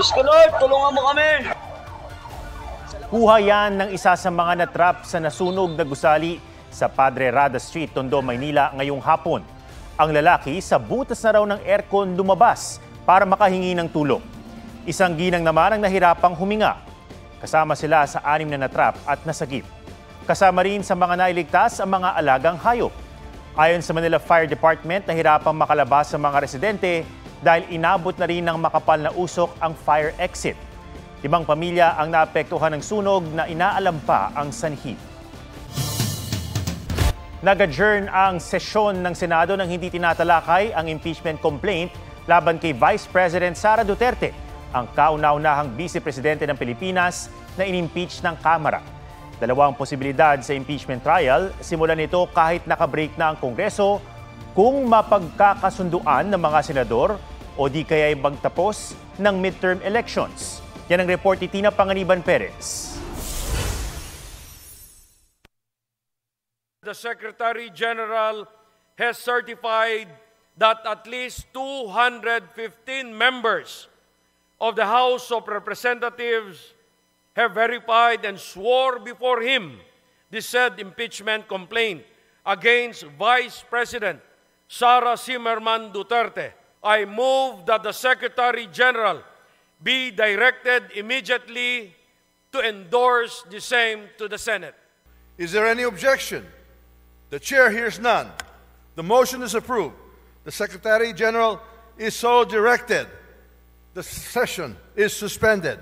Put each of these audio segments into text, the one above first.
Diyos ko Lord, tulungan mo kami! Kuha yan ng isa sa mga natrap sa nasunog na gusali sa Padre Rada Street, Tondo, Maynila ngayong hapon. Ang lalaki sa butas na raw ng aircon lumabas para makahingi ng tulong. Isang ginang naman ang nahirapang huminga. Kasama sila sa 6 na natrap at nasagip. Kasama rin sa mga nailigtas ang mga alagang hayop. Ayon sa Manila Fire Department, nahirapang makalabas sa mga residente dahil inabot na rin ng makapal na usok ang fire exit. 5 pamilya ang naapektuhan ng sunog na inaalam pa ang sanhi. Nag-adjourn ang sesyon ng Senado nang hindi tinatalakay ang impeachment complaint laban kay Vice President Sara Duterte, ang kauna-unahang Vice Presidente ng Pilipinas na inimpeach ng Kamara. 2 posibilidad sa impeachment trial, simulan nito kahit nakabreak na ang Kongreso kung mapagkakasunduan ng mga senador o di kaya'y magtapos ng midterm elections. Yan ang report ni Tina Panganiban Perez. The Secretary General has certified that at least 215 members of the House of Representatives have verified and swore before him the said impeachment complaint against Vice President Sara Zimmerman Duterte. I move that the Secretary General be directed immediately to endorse the same to the Senate. Is there any objection? The Chair hears none. The motion is approved. The Secretary General is so directed. The session is suspended.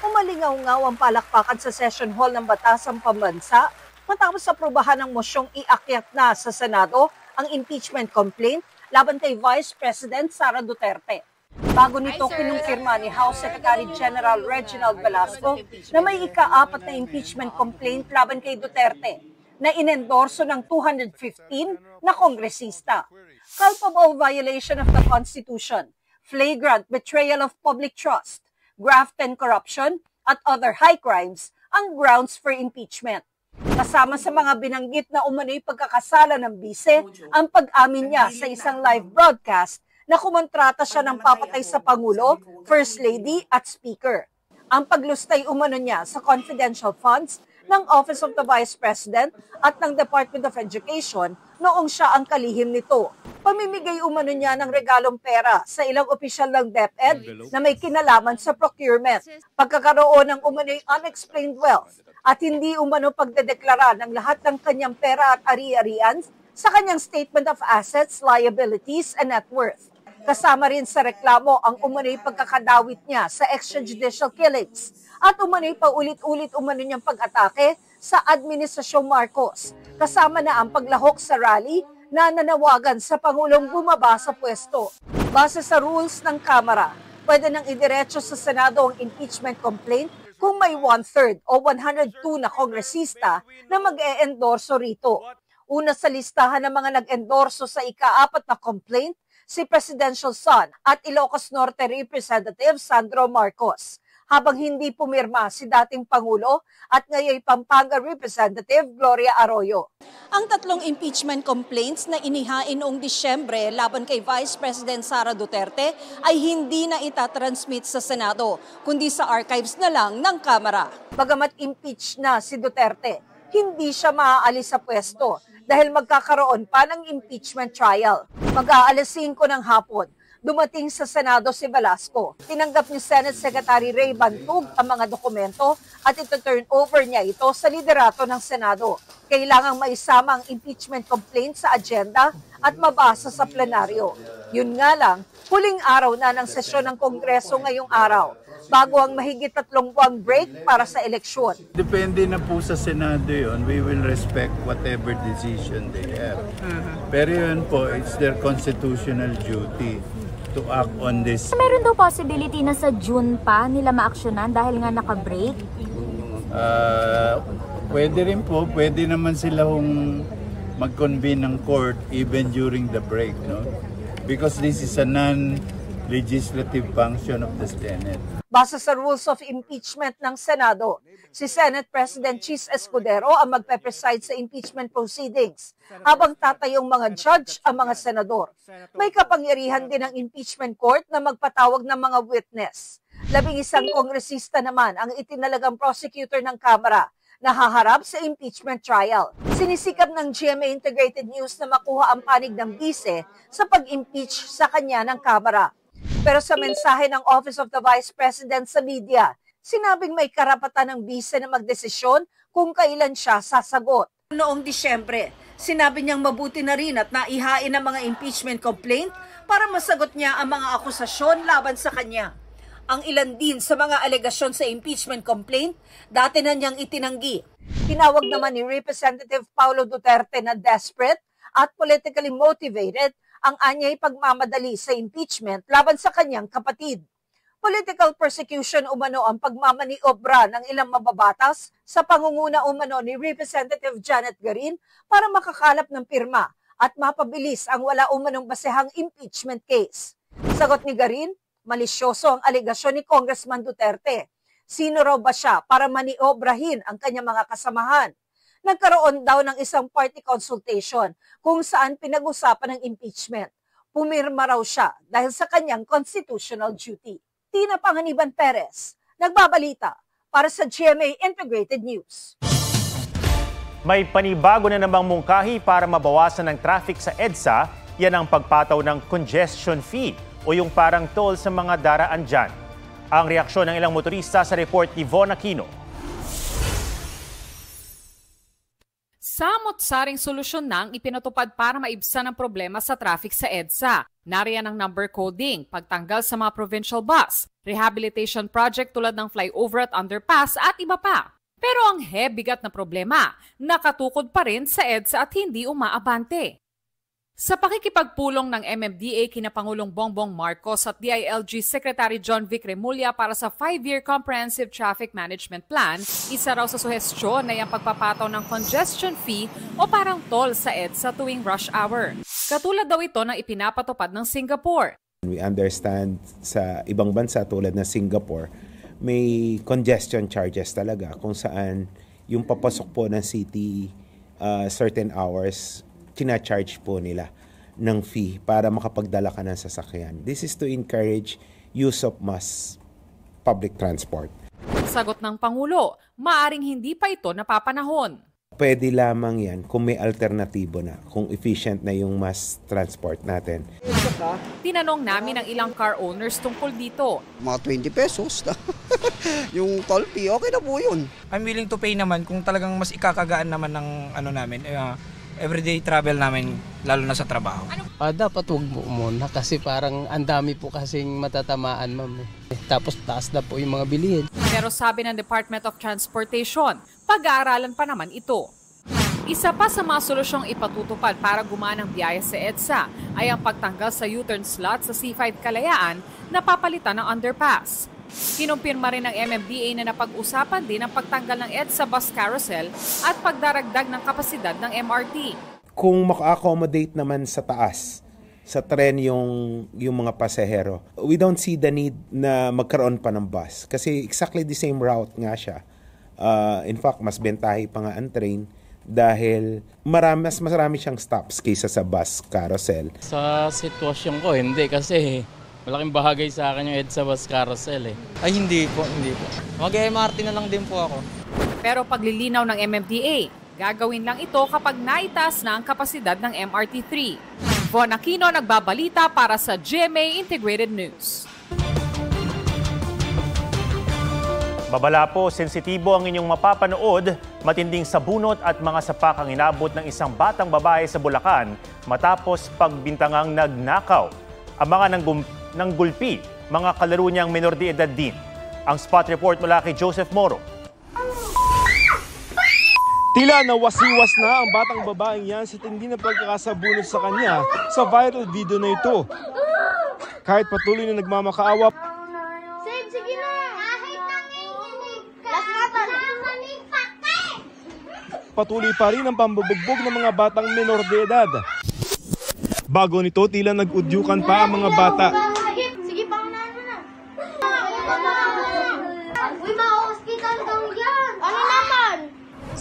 Umalingaw-ngaw ang palakpakan sa Session Hall ng Batasang Pambansa matapos aprubahan ng mosyong iakyat na sa Senado ang impeachment complaint laban kay Vice President Sara Duterte. Bago nito kinumpirma ni House Secretary General Reginald Velasco na may ika-4 na impeachment complaint laban kay Duterte na inendorso ng 215 na kongresista. Culpable violation of the Constitution, flagrant betrayal of public trust, graft and corruption, at other high crimes ang grounds for impeachment. Kasama sa mga binanggit na umano'y pagkakasala ng bise, ang pag-amin niya sa isang live broadcast na kumontrata siya ng papatay sa Pangulo, First Lady at Speaker. Ang paglustay umano niya sa confidential funds ng Office of the Vice President at ng Department of Education noong siya ang kalihim nito. Pamimigay umano niya ng regalong pera sa ilang opisyal ng DepEd na may kinalaman sa procurement, pagkakaroon ng umano'y unexplained wealth, at hindi umano pagdedeklara ng lahat ng kanyang pera at ari-arian sa kanyang Statement of Assets, Liabilities, and Net Worth. Kasama rin sa reklamo ang umano'y pagkakadawit niya sa extrajudicial killings at umano'y paulit-ulit umano niyang pag-atake sa Administrasyong Marcos, kasama na ang paglahok sa rally na nanawagan sa Pangulong bumaba sa pwesto. Base sa rules ng Kamara, pwede nang idiretso sa Senado ang impeachment complaint kung may 1/3 o 102 na kongresista na mag-e-endorso rito. Una sa listahan ng mga nag-endorso sa ika-4 na complaint, si Presidential Son at Ilocos Norte Representative Sandro Marcos, habang hindi pumirma si dating Pangulo at ngayon Pampanga Representative Gloria Arroyo. Ang 3 impeachment complaints na inihain noong Disyembre laban kay Vice President Sara Duterte ay hindi na itatransmit sa Senado, kundi sa archives na lang ng Kamara. Bagamat impeach na si Duterte, hindi siya maaalis sa pwesto dahil magkakaroon pa ng impeachment trial. Mag-aalas 5 ng hapon, dumating sa Senado si Velasco. Tinanggap ni Senate Secretary Ray Bantug ang mga dokumento at ito-turn over niya ito sa liderato ng Senado. Kailangang maisama ang impeachment complaint sa agenda at mabasa sa plenaryo. Yun nga lang, huling araw na ng sesyon ng Kongreso ngayong araw, bago ang mahigit 3 buwang break para sa eleksyon. Depende na po sa Senado yun. We will respect whatever decision they have. Pero yun po, it's their constitutional duty to act on this. Meron daw possibility na sa June pa nila ma-aksyonan dahil nga naka-break? Pwede rin po. Pwede naman sila mag-convene ng court even during the break, no? Because this is a non-legislative function of the Senate. Base sa Rules of Impeachment ng Senado, si Senate President Chis Escudero ang magpe-preside sa impeachment proceedings, habang tatayong mga judge ang mga senador. May kapangyarihan din ang impeachment court na magpatawag ng mga witness. 11 kongresista naman ang itinalagang prosecutor ng Kamara na haharap sa impeachment trial. Sinisikap ng GMA Integrated News na makuha ang panig ng bise sa pag-impeach sa kanya ng Kamara. Pero sa mensahe ng Office of the Vice President sa media, sinabing may karapatan ng bise na magdesisyon kung kailan siya sasagot. Noong Disyembre, sinabi niyang mabuti na rin at naihain ang mga impeachment complaint para masagot niya ang mga akusasyon laban sa kanya. Ang ilan din sa mga alegasyon sa impeachment complaint, dati na niyang itinanggi. Tinawag naman ni Representative Paulo Duterte na desperate at politically motivated ang anyay pagmamadali sa impeachment laban sa kanyang kapatid. Political persecution umano ang pagmamaniobra ng ilang mababatas sa pangunguna umano ni Representative Janet Garin para makakalap ng pirma at mapabilis ang wala umanong basehang impeachment case. Sagot ni Garin, malisyoso ang alegasyon ni Congressman Duterte. Sino raw ba siya para maniobrahin ang kanyang mga kasamahan? Nagkaroon daw ng isang party consultation kung saan pinag-usapan ng impeachment. Pumirma raw siya dahil sa kanyang constitutional duty. Tina Panganiban Perez, nagbabalita para sa GMA Integrated News. May panibago na namang mungkahi para mabawasan ng traffic sa EDSA. Yan ang pagpataw ng congestion fee o yung parang toll sa mga daraan dyan. Ang reaksyon ng ilang motorista sa report ni Von Aquino. Samot-saring solusyon na ang ipinatupad para maibsan ang problema sa traffic sa EDSA. Nariyan ang number coding, pagtanggal sa mga provincial bus, rehabilitation project tulad ng flyover at underpass at iba pa. Pero ang bigat na problema, nakatukod pa rin sa EDSA at hindi umaabante. Sa pakikipagpulong ng MMDA kina Pangulong Bongbong Marcos at DILG Secretary John Vic Remulla para sa 5-year Comprehensive Traffic Management Plan, isa raw sa suhestyon na yung pagpapataw ng congestion fee o parang toll sa EDSA tuwing rush hour. Katulad daw ito ng ipinapatupad ng Singapore. We understand sa ibang bansa tulad ng Singapore, may congestion charges talaga kung saan yung papasok po ng city certain hours, tina-charge po nila ng fee para makapagdala ka ng sasakyan. This is to encourage use of mass public transport. Sagot ng Pangulo, maaring hindi pa ito napapanahon. Pwede lamang yan kung may alternatibo na, kung efficient na yung mass transport natin. Tinanong namin ang ilang car owners tungkol dito. Mga 20 pesos. Yung toll fee, okay na po yun. I'm willing to pay naman kung talagang mas ikakagaan naman ng namin. Everyday travel namin, lalo na sa trabaho. Dapat huwag mo muna kasi parang ang dami po kasing matatamaan, ma'am. Tapos taas na po yung mga bilihin. Pero sabi ng Department of Transportation, pag-aaralan pa naman ito. Isa pa sa mga solusyong ipatutupad para gumaan ang biyaya sa EDSA ay ang pagtanggal sa U-turn slot sa C5 Kalayaan na papalitan ng underpass. Kinumpirma rin ng MMDA na napag-usapan din ang pagtanggal ng EDSA bus carousel at pagdaragdag ng kapasidad ng MRT. Kung maka-accommodate naman sa taas, sa tren yung mga pasahero, we don't see the need na magkaroon pa ng bus. Kasi exactly the same route nga siya. In fact, mas bentahe pa nga ang train dahil mas marami siyang stops kaysa sa bus carousel. Sa sitwasyon ko, hindi kasi malaking bahagay sa akin yung EDSA bus carousel . Ay hindi po. Mag-MRT na lang din po ako. Pero paglilinaw ng MMDA, gagawin lang ito kapag naitaas na ang kapasidad ng MRT3. Von Aquino nagbabalita para sa GMA Integrated News. Babala po, sensitibo ang inyong mapapanood, matinding sabunot at mga sapak ang inabot ng isang batang babae sa Bulacan matapos pagbintangang nagnakaw. Ang mga nanggulpi, mga kalaro niyang menor de edad din. Ang spot report mula kay Joseph Moro. Tila nawasiwas na ang batang babaeng yan sa tindi na pagkakasabunot sa kanya sa viral video na ito. Kahit patuloy na nagmamakaawa, patuloy pa rin ang pambubugbog ng mga batang menor de edad. Bago nito, tila nag-udyukan pa ang mga bata. Sige, pangunahan mo na.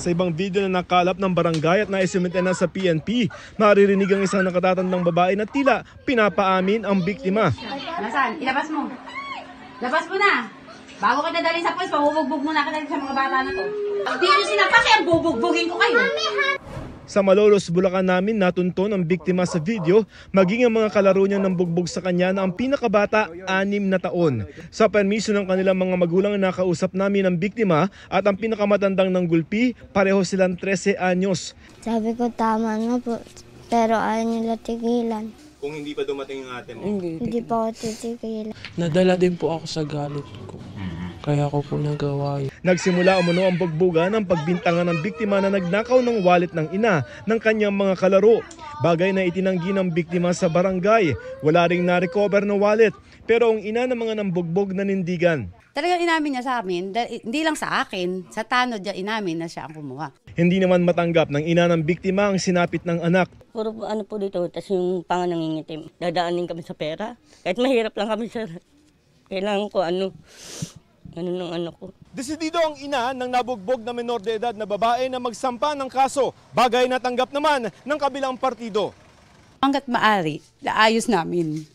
Sa ibang video na nakalap ng barangay at naisimente na sa PNP, maririnig ang isang nakatatandang babae na tila pinapaamin ang biktima. Nasaan? Ilabas mo. Labas mo na. Bago kita dalhin sa pulis, pabubugbog mo na kita sa mga bata na to. Hindi nyo sinapak, kaya bubugbugin ko kayo. Sa Malolos, Bulacan namin natunton ang biktima sa video, maging ang mga kalaro niya ng bugbog sa kanya na ang pinakabata 6 na taon. Sa permiso ng kanilang mga magulang na nakausap namin ang biktima at ang pinakamatandang ng gulpi, pareho silang 13 anyos. Sabi ko tama na po, pero ayaw nila tigilan. Kung hindi pa dumating ang ate mo? Hindi pa ako titigilan. Nadala din po ako sa galit ko. Kaya ko po nagawa yun. Nagsimula umano ang bugbugan ng pagbintangan ng biktima na nagnakaw ng wallet ng ina ng kanyang mga kalaro. Bagay na itinanggi ng biktima sa barangay. Wala ring na-recover na wallet. Pero ang ina ng mga nambugbog nanindigan. Talagang inamin niya sa amin, hindi lang sa akin, sa tanod niya inamin na siya ang kumuha. Hindi naman matanggap ng ina ng biktima ang sinapit ng anak. Puro ano po dito, tas yung panga nangingitim. Dadaanin kami sa pera. Kahit mahirap lang kami, sir. Kailangan ko ano ng anak ko. Desidido ang ina ng nabugbog na menor de edad na babae na magsampa ng kaso. Bagay na tanggap naman ng kabilang partido. Hanggat maaari, naayos namin.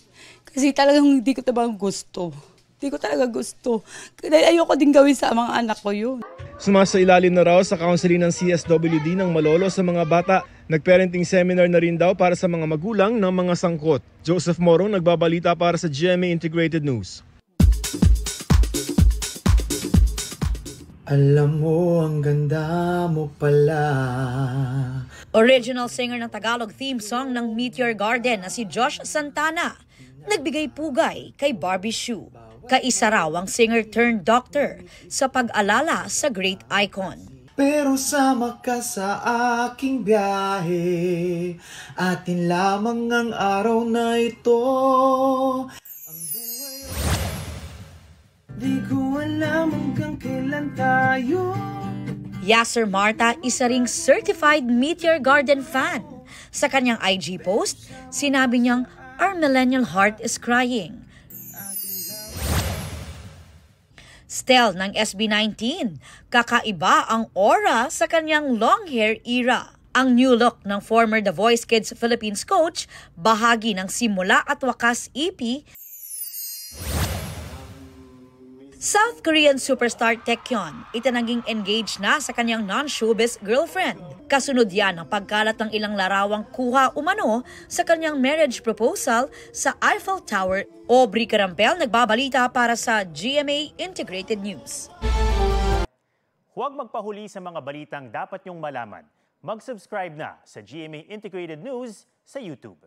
Kasi talagang hindi ko talagang gusto. Hindi ko talaga gusto. Kaya ayoko din gawin sa mga anak ko yun. Sumasailalim na raw sa counseling ng CSWD ng Malolos sa mga bata. Nag-parenting seminar na rin daw para sa mga magulang ng mga sangkot. Joseph Morong nagbabalita para sa GMA Integrated News. Alam mo, ang ganda mo pala. Original singer ng Tagalog theme song ng Meteor Garden na si Josh Santana. Nagbigay pugay kay Barbie Hsu. Kaisa raw ang singer-turned-doctor sa pag-alala sa great icon. Pero sama ka sa aking biyahe, atin lamang ang araw na ito. Di ko alam hanggang kailan tayo. Yasser Marta, isa ring certified Meteor Garden fan. Sa kanyang IG post, sinabi niyang, "Our millennial heart is crying." Stel ng SB19, kakaiba ang aura sa kanyang long hair era. Ang new look ng former The Voice Kids Philippines coach, bahagi ng Simula at Wakas EP. South Korean superstar Taecyeon itinangging engaged na sa kanyang non-showbiz girlfriend. Kasunod yan ang pagkalat ng ilang larawang kuha umano sa kanyang marriage proposal sa Eiffel Tower. Aubrey Carampel nagbabalita para sa GMA Integrated News. Huwag magpahuli sa mga balitang dapat niyong malaman. Mag-subscribe na sa GMA Integrated News sa YouTube.